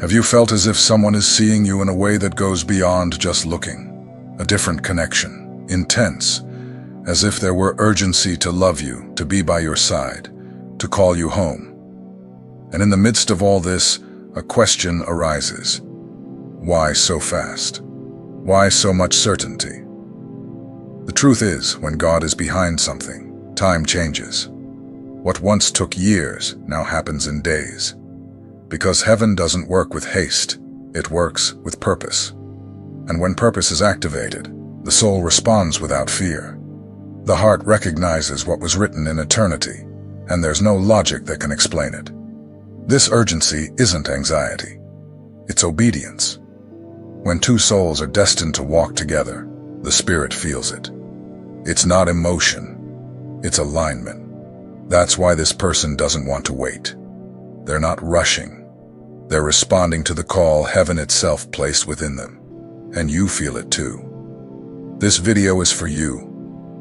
Have you felt as if someone is seeing you in a way that goes beyond just looking? A different connection, intense, as if there were urgency to love you, to be by your side, to call you home. And in the midst of all this, a question arises. Why so fast? Why so much certainty? The truth is, when God is behind something, time changes. What once took years now happens in days. Because heaven doesn't work with haste, it works with purpose. And when purpose is activated, the soul responds without fear. The heart recognizes what was written in eternity, and there's no logic that can explain it. This urgency isn't anxiety. It's obedience. When two souls are destined to walk together, the spirit feels it. It's not emotion, it's alignment. That's why this person doesn't want to wait. They're not rushing. They're responding to the call heaven itself placed within them. And you feel it too. This video is for you,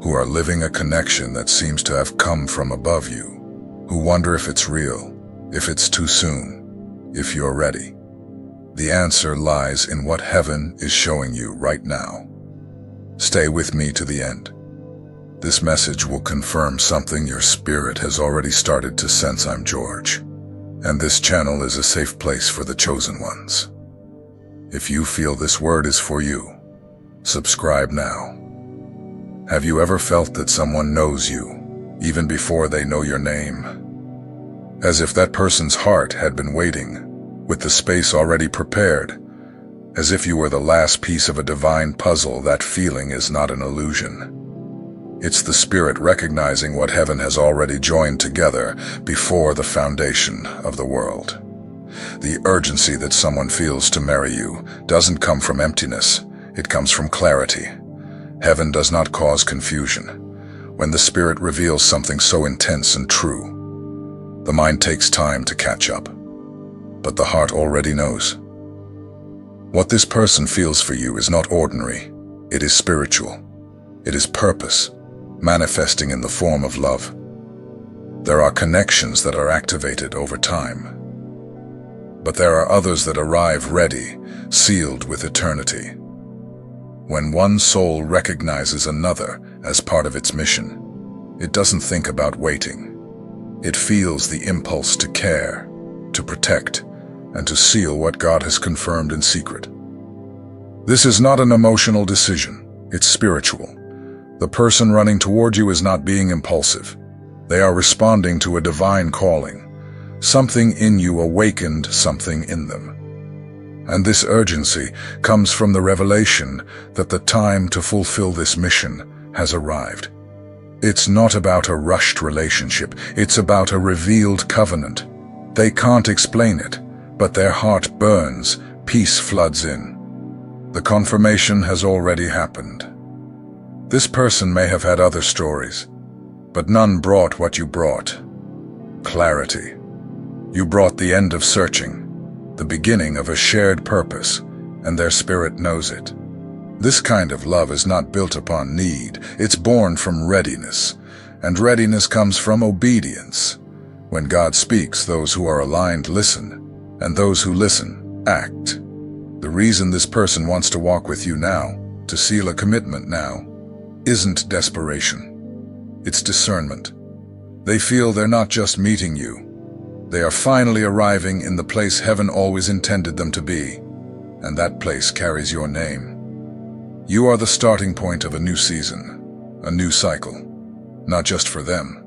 who are living a connection that seems to have come from above you, who wonder if it's real, if it's too soon, if you're ready. The answer lies in what heaven is showing you right now. Stay with me to the end. This message will confirm something your spirit has already started to sense. I'm George, and this channel is a safe place for the chosen ones. If you feel this word is for you, subscribe now. Have you ever felt that someone knows you, even before they know your name? As if that person's heart had been waiting, with the space already prepared. As if you were the last piece of a divine puzzle. That feeling is not an illusion. It's the spirit recognizing what heaven has already joined together before the foundation of the world. The urgency that someone feels to marry you doesn't come from emptiness, it comes from clarity. Heaven does not cause confusion. When the spirit reveals something so intense and true, the mind takes time to catch up. But the heart already knows. What this person feels for you is not ordinary. It is spiritual. It is purpose, manifesting in the form of love. There are connections that are activated over time. But there are others that arrive ready, sealed with eternity. When one soul recognizes another as part of its mission, it doesn't think about waiting. It feels the impulse to care, to protect, and to seal what God has confirmed in secret. This is not an emotional decision, it's spiritual. The person running toward you is not being impulsive. They are responding to a divine calling. Something in you awakened something in them. And this urgency comes from the revelation that the time to fulfill this mission has arrived. It's not about a rushed relationship, it's about a revealed covenant. They can't explain it, but their heart burns, peace floods in. The confirmation has already happened. This person may have had other stories, but none brought what you brought. Clarity. You brought the end of searching, the beginning of a shared purpose, and their spirit knows it. This kind of love is not built upon need, it's born from readiness, and readiness comes from obedience. When God speaks, those who are aligned listen, and those who listen, act. The reason this person wants to walk with you now, to seal a commitment now, isn't desperation. It's discernment. They feel they're not just meeting you. They are finally arriving in the place heaven always intended them to be, and that place carries your name. You are the starting point of a new season, a new cycle, not just for them,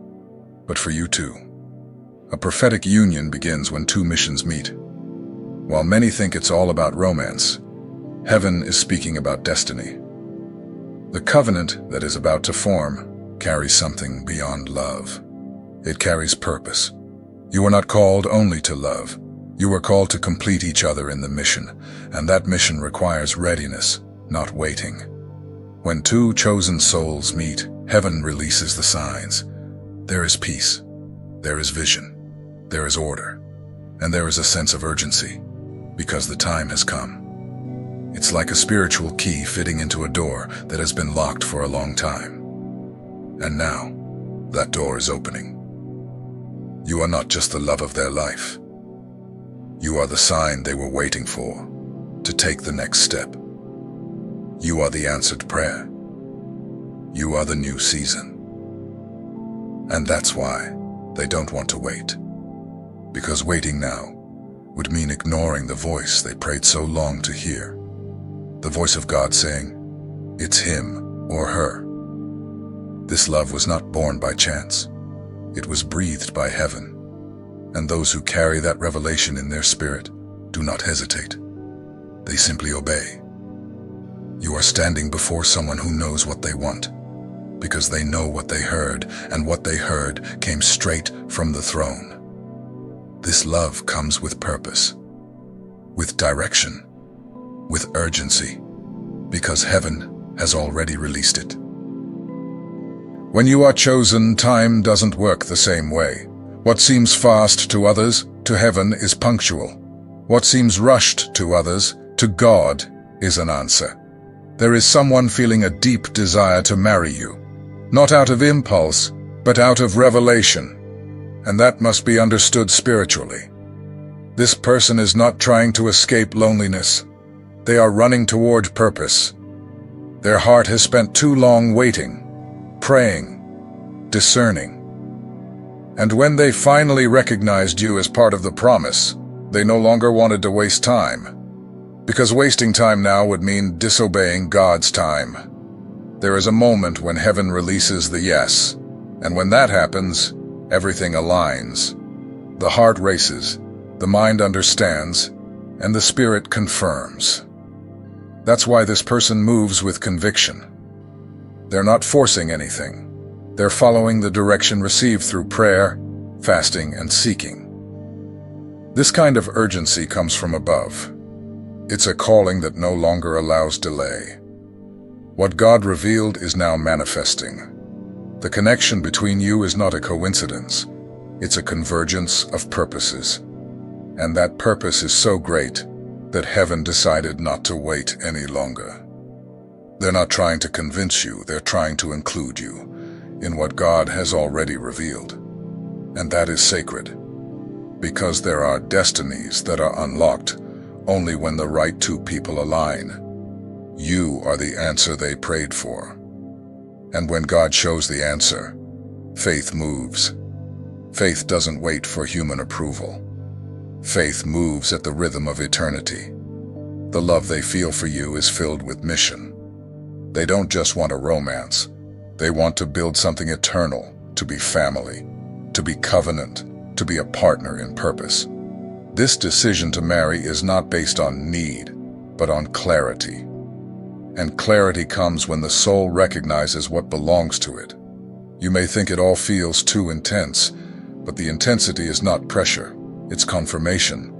but for you too. A prophetic union begins when two missions meet. While many think it's all about romance, heaven is speaking about destiny. The covenant that is about to form carries something beyond love. It carries purpose. You are not called only to love. You are called to complete each other in the mission, and that mission requires readiness, not waiting. When two chosen souls meet, heaven releases the signs. There is peace. There is vision. There is order. And there is a sense of urgency, because the time has come. It's like a spiritual key fitting into a door that has been locked for a long time. And now, that door is opening. You are not just the love of their life. You are the sign they were waiting for, to take the next step. You are the answered prayer. You are the new season. And that's why they don't want to wait. Because waiting now would mean ignoring the voice they prayed so long to hear. The voice of God saying, it's him or her. This love was not born by chance. It was breathed by heaven. And those who carry that revelation in their spirit do not hesitate. They simply obey. You are standing before someone who knows what they want, because they know what they heard, and what they heard came straight from the throne. This love comes with purpose, with direction, with urgency, because heaven has already released it. When you are chosen, time doesn't work the same way. What seems fast to others, to heaven, is punctual. What seems rushed to others, to God, is an answer. There is someone feeling a deep desire to marry you, not out of impulse, but out of revelation, and that must be understood spiritually. This person is not trying to escape loneliness. They are running toward purpose. Their heart has spent too long waiting, praying, discerning. And when they finally recognized you as part of the promise, they no longer wanted to waste time. Because wasting time now would mean disobeying God's time. There is a moment when heaven releases the yes, and when that happens, everything aligns. The heart races, the mind understands, and the spirit confirms. That's why this person moves with conviction. They're not forcing anything. They're following the direction received through prayer, fasting, and seeking. This kind of urgency comes from above. It's a calling that no longer allows delay. What God revealed is now manifesting. The connection between you is not a coincidence. It's a convergence of purposes. And that purpose is so great that heaven decided not to wait any longer. They're not trying to convince you, they're trying to include you in what God has already revealed. And that is sacred, because there are destinies that are unlocked only when the right two people align. You are the answer they prayed for. And when God shows the answer, faith moves. Faith doesn't wait for human approval. Faith moves at the rhythm of eternity. The love they feel for you is filled with mission. They don't just want a romance. They want to build something eternal, to be family, to be covenant, to be a partner in purpose. This decision to marry is not based on need, but on clarity. And clarity comes when the soul recognizes what belongs to it. You may think it all feels too intense, but the intensity is not pressure, it's confirmation.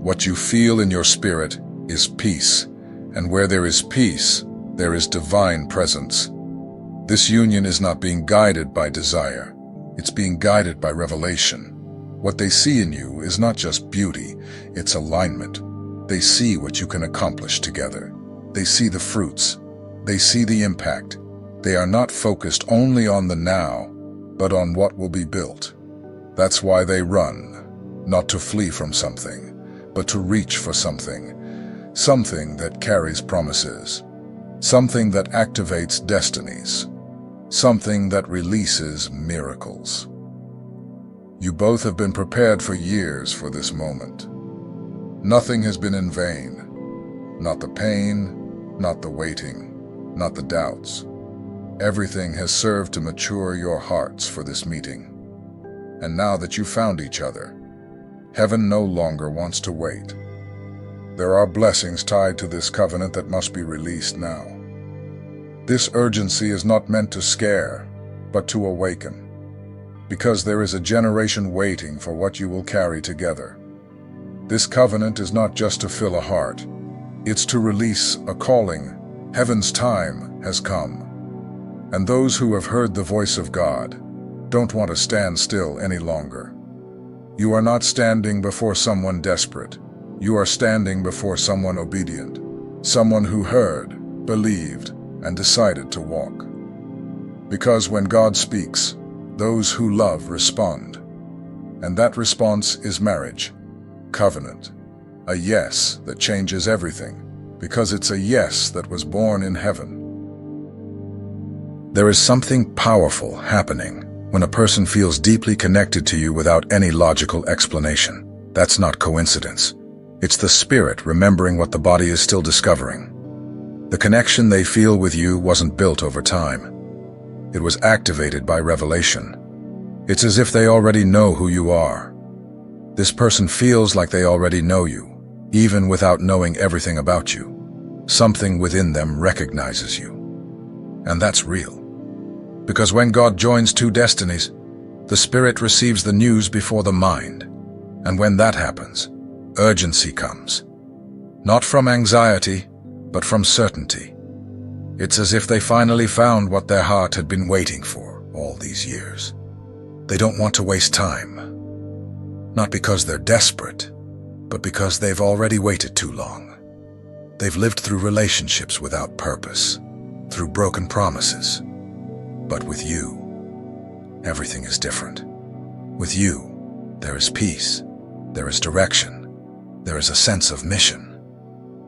What you feel in your spirit is peace, and where there is peace, there is divine presence. This union is not being guided by desire, it's being guided by revelation. What they see in you is not just beauty, it's alignment. They see what you can accomplish together. They see the fruits. They see the impact. They are not focused only on the now, but on what will be built. That's why they run, not to flee from something, but to reach for something. Something that carries promises. Something that activates destinies. Something that releases miracles. You both have been prepared for years for this moment. Nothing has been in vain. Not the pain, not the waiting, not the doubts. Everything has served to mature your hearts for this meeting. And now that you found each other, heaven no longer wants to wait. There are blessings tied to this covenant that must be released now. This urgency is not meant to scare, but to awaken. Because there is a generation waiting for what you will carry together. This covenant is not just to fill a heart, it's to release a calling. Heaven's time has come. And those who have heard the voice of God don't want to stand still any longer. You are not standing before someone desperate. You are standing before someone obedient, someone who heard, believed, and decided to walk. Because when God speaks, those who love respond. And that response is marriage, covenant, A yes that changes everything, because it's a yes that was born in heaven. There is something powerful happening when a person feels deeply connected to you without any logical explanation. That's not coincidence. It's the spirit remembering what the body is still discovering. The connection they feel with you wasn't built over time. It was activated by revelation. It's as if they already know who you are. This person feels like they already know you, even without knowing everything about you. Something within them recognizes you. And that's real. Because when God joins two destinies, the spirit receives the news before the mind. And when that happens, urgency comes. Not from anxiety, but from certainty. It's as if they finally found what their heart had been waiting for all these years. They don't want to waste time. Not because they're desperate, but because they've already waited too long. They've lived through relationships without purpose, through broken promises. But with you, everything is different. With you, there is peace, there is direction, there is a sense of mission.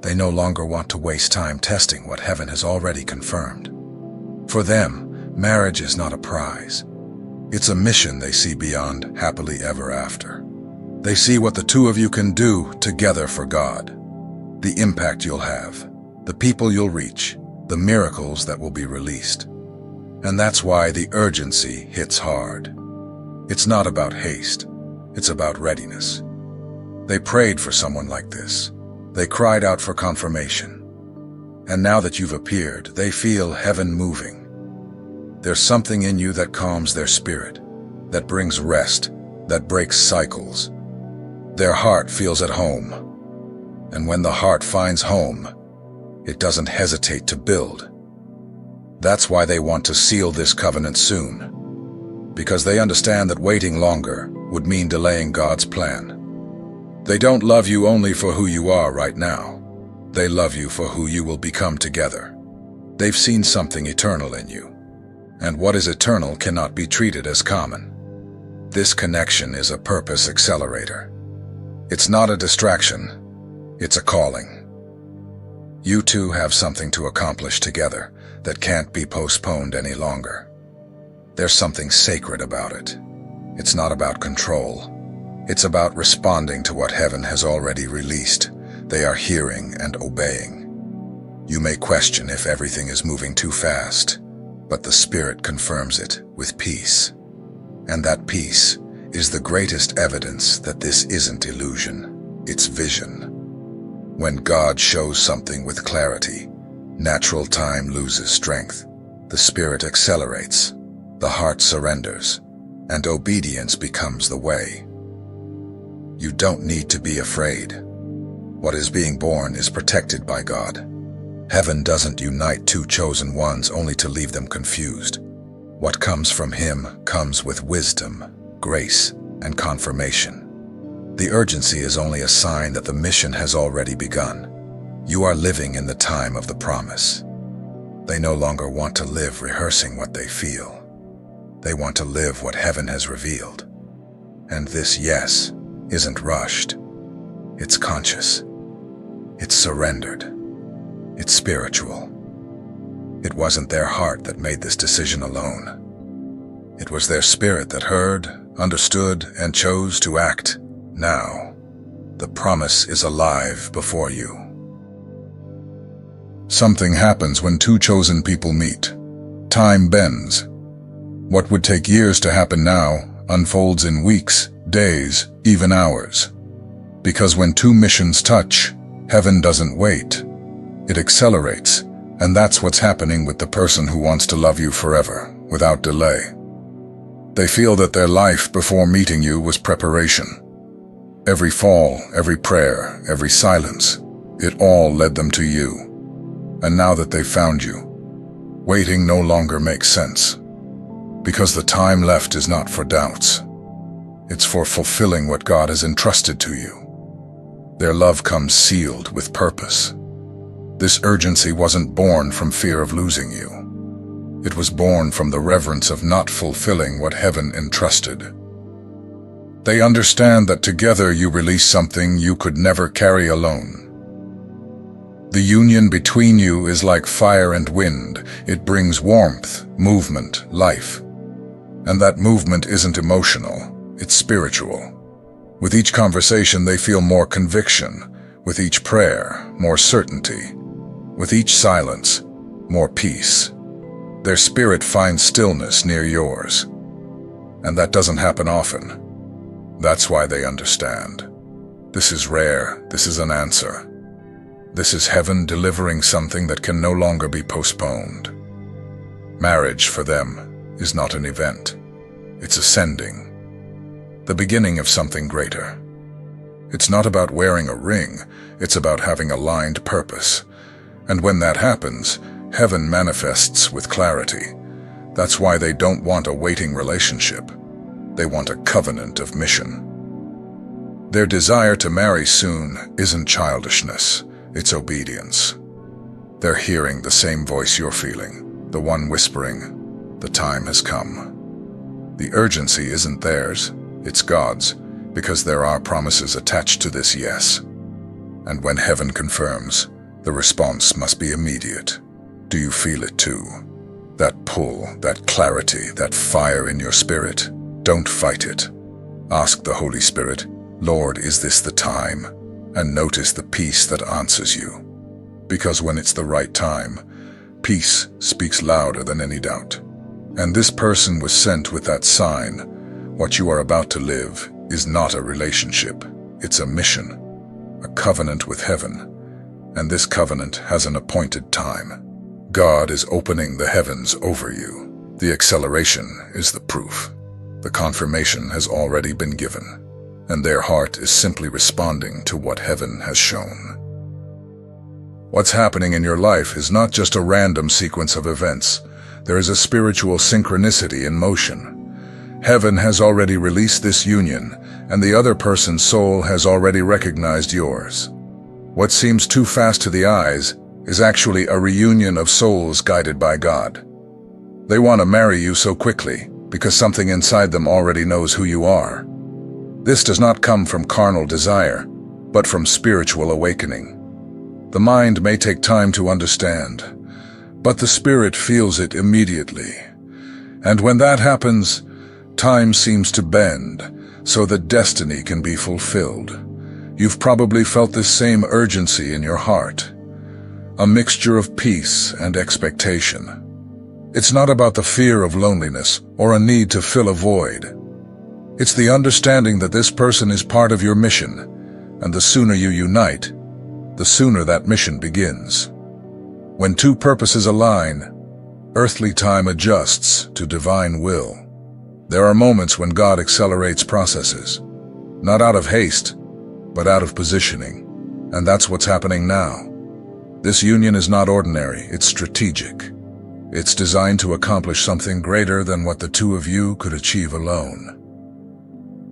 They no longer want to waste time testing what heaven has already confirmed. For them, marriage is not a prize. It's a mission they see beyond happily ever after. They see what the two of you can do together for God. The impact you'll have, the people you'll reach, the miracles that will be released. And that's why the urgency hits hard. It's not about haste, it's about readiness. They prayed for someone like this. They cried out for confirmation. And now that you've appeared, they feel heaven moving. There's something in you that calms their spirit, that brings rest, that breaks cycles. Their heart feels at home. And when the heart finds home, it doesn't hesitate to build. That's why they want to seal this covenant soon, because they understand that waiting longer would mean delaying God's plan. They don't love you only for who you are right now. They love you for who you will become together. They've seen something eternal in you, and what is eternal cannot be treated as common. This connection is a purpose accelerator. It's not a distraction, it's a calling. You two have something to accomplish together that can't be postponed any longer. There's something sacred about it. It's not about control. It's about responding to what heaven has already released. They are hearing and obeying. You may question if everything is moving too fast, but the Spirit confirms it with peace. And that peace is the greatest evidence that this isn't illusion, it's vision. When God shows something with clarity, natural time loses strength, the Spirit accelerates, the heart surrenders, and obedience becomes the way. You don't need to be afraid. What is being born is protected by God. Heaven doesn't unite two chosen ones only to leave them confused. What comes from Him comes with wisdom, grace, and confirmation. The urgency is only a sign that the mission has already begun. You are living in the time of the promise. They no longer want to live rehearsing what they feel. They want to live what heaven has revealed. And this yes isn't rushed. It's conscious. It's surrendered. It's spiritual. It wasn't their heart that made this decision alone. It was their spirit that heard, understood, and chose to act now. The promise is alive before you. Something happens when two chosen people meet. Time bends. What would take years to happen now unfolds in weeks, days, even hours. Because when two missions touch, heaven doesn't wait. It accelerates, and that's what's happening with the person who wants to love you forever, without delay. They feel that their life before meeting you was preparation. Every fall, every prayer, every silence, it all led them to you. And now that they've found you, waiting no longer makes sense. Because the time left is not for doubts. It's for fulfilling what God has entrusted to you. Their love comes sealed with purpose. This urgency wasn't born from fear of losing you. It was born from the reverence of not fulfilling what heaven entrusted. They understand that together you release something you could never carry alone. The union between you is like fire and wind. It brings warmth, movement, life. And that movement isn't emotional, it's spiritual. With each conversation, they feel more conviction. With each prayer, more certainty. With each silence, more peace. Their spirit finds stillness near yours. And that doesn't happen often. That's why they understand. This is rare. This is an answer. This is heaven delivering something that can no longer be postponed. Marriage, for them, is not an event. It's ascending. The beginning of something greater. It's not about wearing a ring. It's about having aligned purpose. And when that happens, heaven manifests with clarity. That's why they don't want a waiting relationship. They want a covenant of mission. Their desire to marry soon isn't childishness, it's obedience. They're hearing the same voice you're feeling, the one whispering, "The time has come." The urgency isn't theirs, it's God's, because there are promises attached to this yes. And when heaven confirms, the response must be immediate. Do you feel it too? That pull, that clarity, that fire in your spirit? Don't fight it. Ask the Holy Spirit, "Lord, is this the time?" And notice the peace that answers you. Because when it's the right time, peace speaks louder than any doubt. And this person was sent with that sign. What you are about to live is not a relationship, it's a mission, a covenant with heaven. And this covenant has an appointed time. God is opening the heavens over you. The acceleration is the proof. The confirmation has already been given, and their heart is simply responding to what heaven has shown. What's happening in your life is not just a random sequence of events. There is a spiritual synchronicity in motion. Heaven has already released this union, and the other person's soul has already recognized yours. What seems too fast to the eyes is actually a reunion of souls guided by God. They want to marry you so quickly because something inside them already knows who you are. This does not come from carnal desire, but from spiritual awakening. The mind may take time to understand, but the spirit feels it immediately. And when that happens, time seems to bend so that destiny can be fulfilled. You've probably felt this same urgency in your heart, a mixture of peace and expectation. It's not about the fear of loneliness or a need to fill a void. It's the understanding that this person is part of your mission, and the sooner you unite, the sooner that mission begins. When two purposes align, earthly time adjusts to divine will. There are moments when God accelerates processes, not out of haste, but out of positioning. And that's what's happening now. This union is not ordinary, it's strategic. It's designed to accomplish something greater than what the two of you could achieve alone.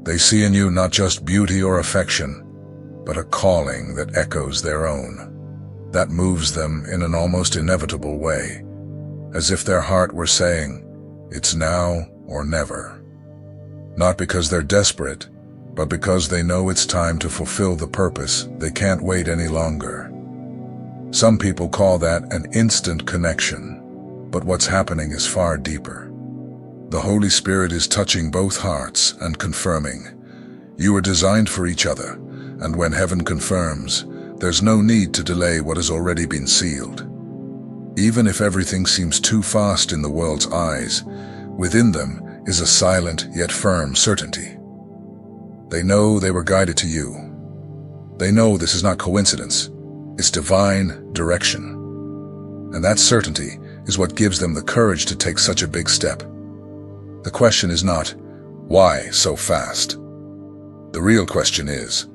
They see in you not just beauty or affection, but a calling that echoes their own. That moves them in an almost inevitable way, as if their heart were saying, "It's now or never." Not because they're desperate, but because they know it's time to fulfill the purpose. They can't wait any longer. Some people call that an instant connection, but what's happening is far deeper. The Holy Spirit is touching both hearts and confirming, you are designed for each other, and when heaven confirms, there's no need to delay what has already been sealed. Even if everything seems too fast in the world's eyes, within them is a silent yet firm certainty. They know they were guided to you. They know this is not coincidence, it's divine direction. And that certainty is what gives them the courage to take such a big step. The question is not, why so fast? The real question is,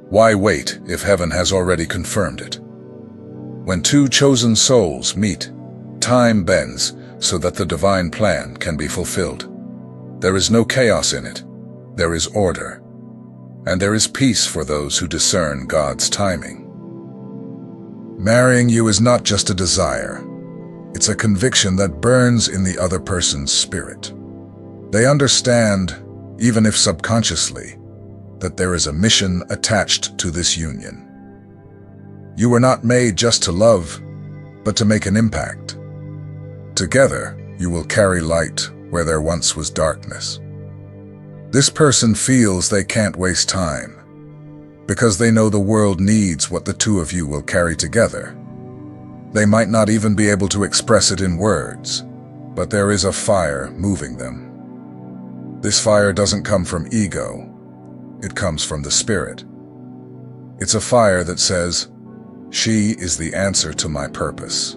why wait if heaven has already confirmed it? When two chosen souls meet, time bends so that the divine plan can be fulfilled. There is no chaos in it. There is order. And there is peace for those who discern God's timing. Marrying you is not just a desire. It's a conviction that burns in the other person's spirit. They understand even if subconsciously, that there is a mission attached to this union. You were not made just to love, but to make an impact. Together, you will carry light where there once was darkness. This person feels they can't waste time, because they know the world needs what the two of you will carry together. They might not even be able to express it in words, but there is a fire moving them. This fire doesn't come from ego, it comes from the spirit. It's a fire that says, "She is the answer to my purpose."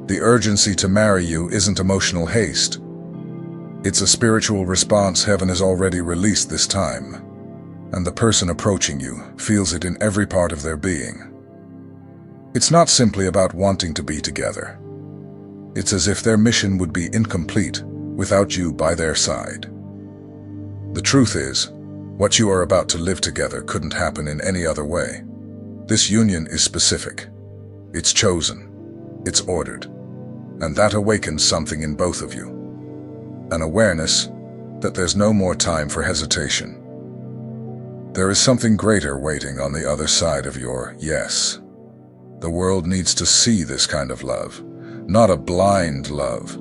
The urgency to marry you isn't emotional haste. It's a spiritual response heaven has already released this time, and the person approaching you feels it in every part of their being. It's not simply about wanting to be together. It's as if their mission would be incomplete without you by their side. The truth is, what you are about to live together couldn't happen in any other way. This union is specific. It's chosen. It's ordered. And that awakens something in both of you. An awareness that there's no more time for hesitation. There is something greater waiting on the other side of your yes. The world needs to see this kind of love. Not a blind love,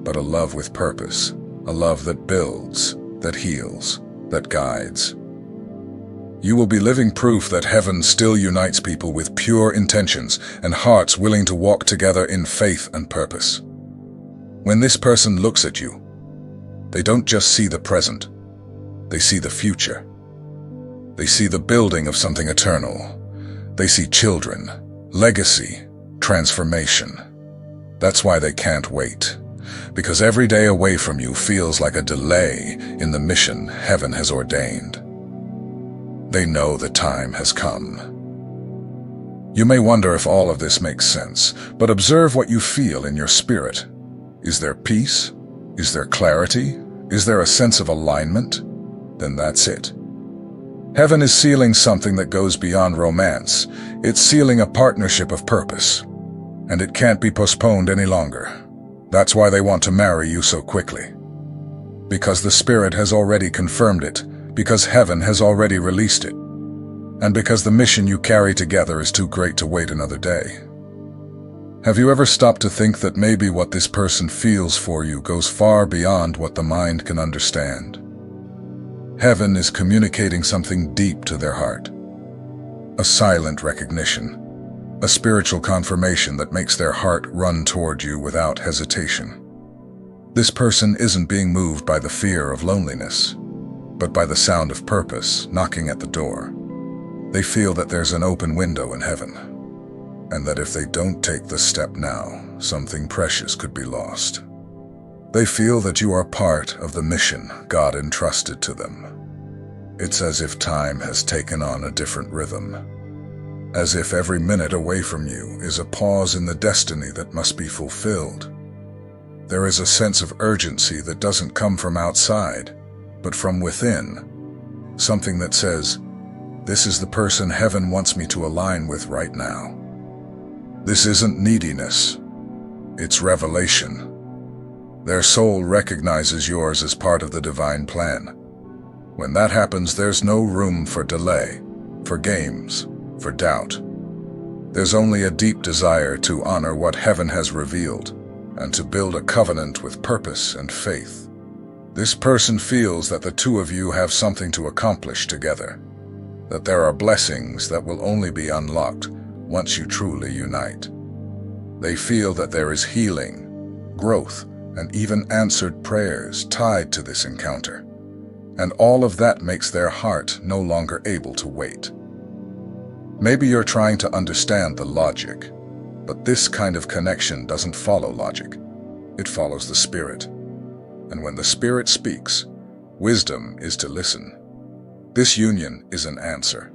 but a love with purpose. A love that builds, that heals, that guides. You will be living proof that heaven still unites people with pure intentions and hearts willing to walk together in faith and purpose. When this person looks at you, they don't just see the present, they see the future. They see the building of something eternal. They see children, legacy, transformation. That's why they can't wait, because every day away from you feels like a delay in the mission heaven has ordained. They know the time has come. You may wonder if all of this makes sense, but observe what you feel in your spirit. Is there peace? Is there clarity? Is there a sense of alignment? Then that's it. Heaven is sealing something that goes beyond romance. It's sealing a partnership of purpose, and it can't be postponed any longer. That's why they want to marry you so quickly. Because the Spirit has already confirmed it, because heaven has already released it, and because the mission you carry together is too great to wait another day. Have you ever stopped to think that maybe what this person feels for you goes far beyond what the mind can understand? Heaven is communicating something deep to their heart. A silent recognition, a spiritual confirmation that makes their heart run toward you without hesitation. This person isn't being moved by the fear of loneliness, but by the sound of purpose knocking at the door. They feel that there's an open window in heaven, and that if they don't take the step now, something precious could be lost. They feel that you are part of the mission God entrusted to them. It's as if time has taken on a different rhythm, as if every minute away from you is a pause in the destiny that must be fulfilled. There is a sense of urgency that doesn't come from outside, but from within, something that says, "This is the person heaven wants me to align with right now." This isn't neediness, it's revelation. Their soul recognizes yours as part of the divine plan. When that happens, there's no room for delay, for games, for doubt. There's only a deep desire to honor what heaven has revealed and to build a covenant with purpose and faith. This person feels that the two of you have something to accomplish together, that there are blessings that will only be unlocked once you truly unite. They feel that there is healing, growth, and even answered prayers tied to this encounter. And all of that makes their heart no longer able to wait. Maybe you're trying to understand the logic, but this kind of connection doesn't follow logic. It follows the Spirit. And when the Spirit speaks, wisdom is to listen. This union is an answer,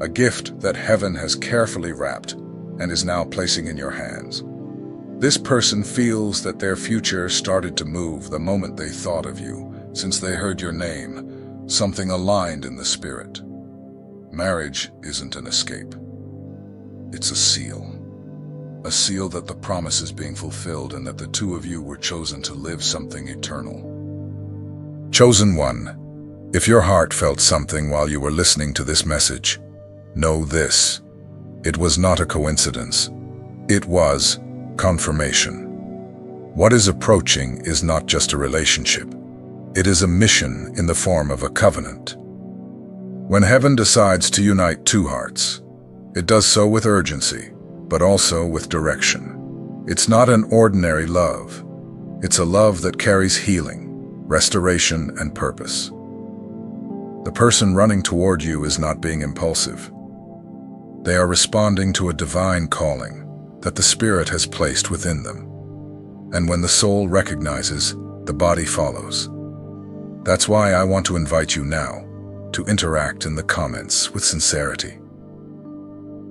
a gift that heaven has carefully wrapped and is now placing in your hands. This person feels that their future started to move the moment they thought of you, since they heard your name, something aligned in the spirit. Marriage isn't an escape. It's a seal that the promise is being fulfilled and that the two of you were chosen to live something eternal. Chosen one, If your heart felt something while you were listening to this message, know this: it was not a coincidence. It was confirmation. What is approaching is not just a relationship. It is a mission in the form of a covenant. When heaven decides to unite two hearts, it does so with urgency, but also with direction. It's not an ordinary love. It's a love that carries healing, restoration, and purpose. The person running toward you is not being impulsive. They are responding to a divine calling that the Spirit has placed within them. And when the soul recognizes, the body follows. That's why I want to invite you now to interact in the comments with sincerity.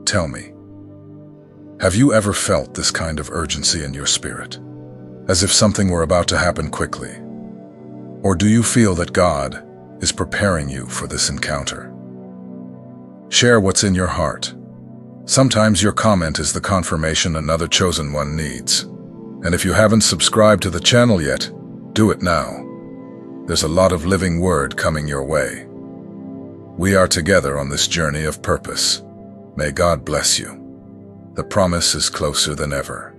Tell me, have you ever felt this kind of urgency in your spirit, as if something were about to happen quickly? Or do you feel that God is preparing you for this encounter? Share what's in your heart. Sometimes your comment is the confirmation another chosen one needs. And if you haven't subscribed to the channel yet, do it now. There's a lot of living word coming your way. We are together on this journey of purpose. May God bless you. The promise is closer than ever.